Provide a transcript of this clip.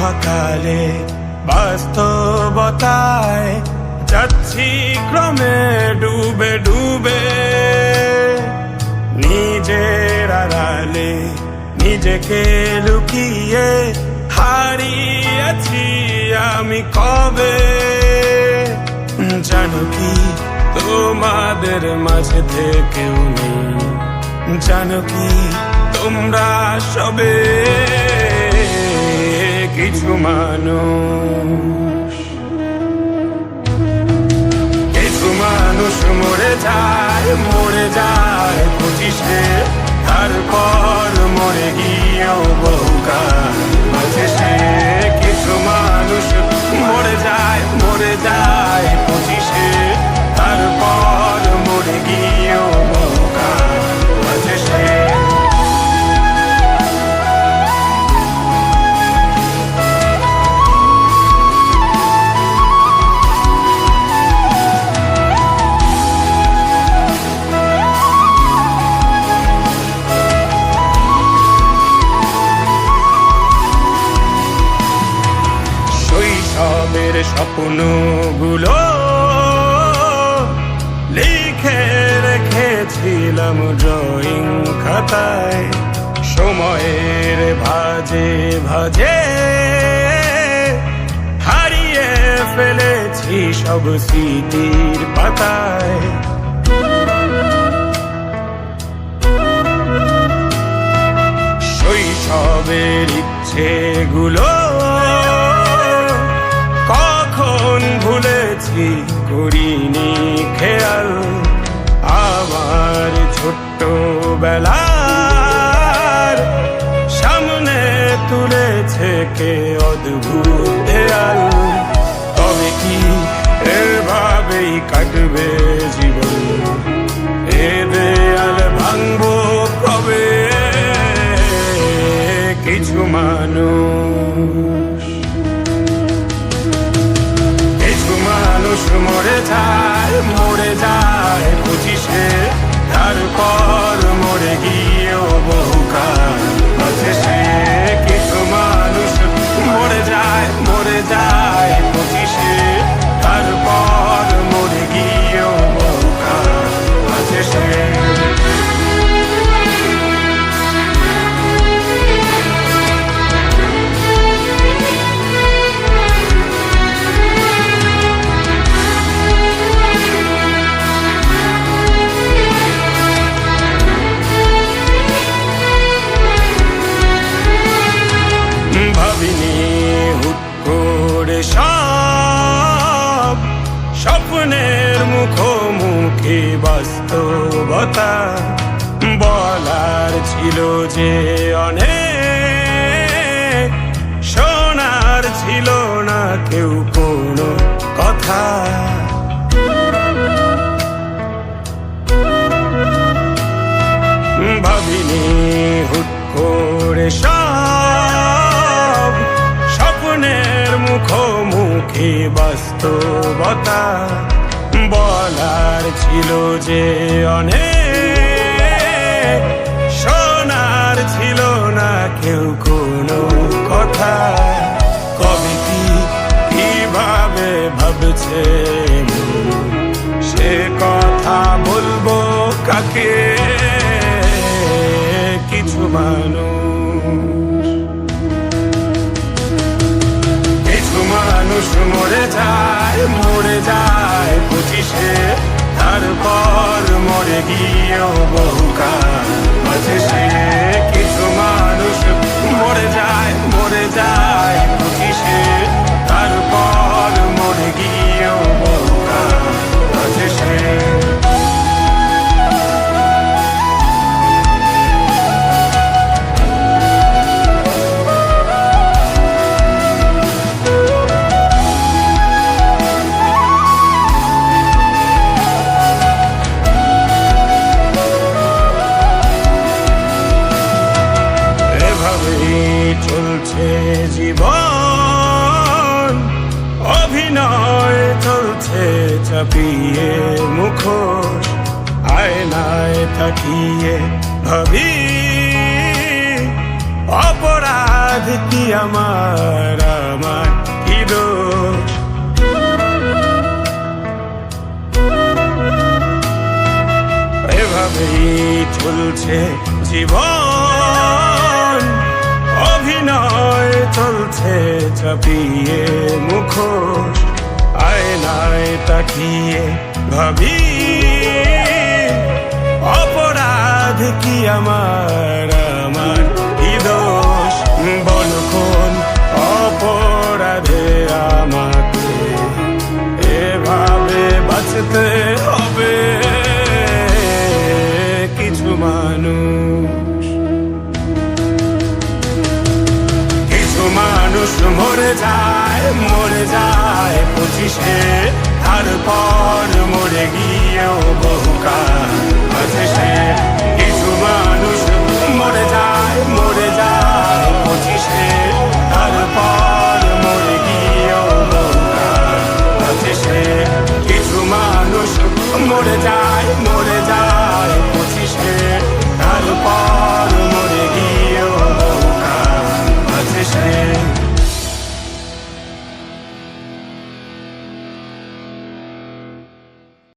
সকালে বাস্তবতায় যাচ্ছি ক্রমে ডুবে ডুবে, নিজের আড়ালে নিজেকে লুকিয়ে হারিয়েছি আমি কবে। জানো কি তোমাদের মাঝে থেকেও নেই, জানো কি তোমরা সবে কিছু মানুষ। কিছু মানুষ মরে যায় 25-এ, তারপর মরে গিয়েও বহুকাল মাঝে সে। কিছু মানুষ মরে যায় 25-এ, তারপর মরে গিয়েও বহুকাল মাঝে সে। শৈশবের স্বপ্নগুলো লিখে রেখেছিলাম ড্রয়িং খাতায়, সময়ের ভাজে ভাজে হারিয়ে ফেলেছি সব স্মৃতির পাতায়। শৈশবের ইচ্ছেগুলো কখন ভুলেছি করিনি খেয়াল, আমার ছোট্ট বেলার সামনে তুলেছে কে অদ্ভুত দেয়াল। তবে কি এভাবেই কাটবে জীবন, এ দেয়াল ভাঙবো কবে? কিছু মানুষ মরে যায় 25-এ, তারপর মরে গিয়েও বহুকাল মাঝে সে। কিছু মানুষ মরে যায় 25-এ, তারপর মরে গিয়েও বহুকাল মাঝে সে। ভাবিনি হুট করে সব স্বপ্নের মুখোমুখি বাস্তবতা, বলার ছিল যে অনেক, শোনার ছিল না কেউ কোনো কথা। ভাবিনি হুট করে সব স্বপ্নের মুখোমুখি বাস্তবতা, বলার ছিল যে অনেক, শোনার ছিল না কেউ কোনো কথা। কবে কি কিভাবে ভাবছে সে কথা বলবো কাকে? কিছু মানুষ মরে যায় 25-এ, তারপর মরে গিয়েও বহুকাল মাঝে সে। কিছু মানুষ মরে যায় 25-এ, তারপর মরে গিয়েও বহুকাল মাঝে সে। চলছে জীবন, অভিনয় চলছে চাপিয়ে মুখোশ, আয়নায় তাকিয়ে ভাবি অপরাধ অপরাধ কি আমার আমার কি দোষ? এভাবেই চলছে জীবন, অভিনয় চলছে চাপিয়ে মুখোশ। আয়নায় তাকিয়ে ভাবি অপরাধ কি আমার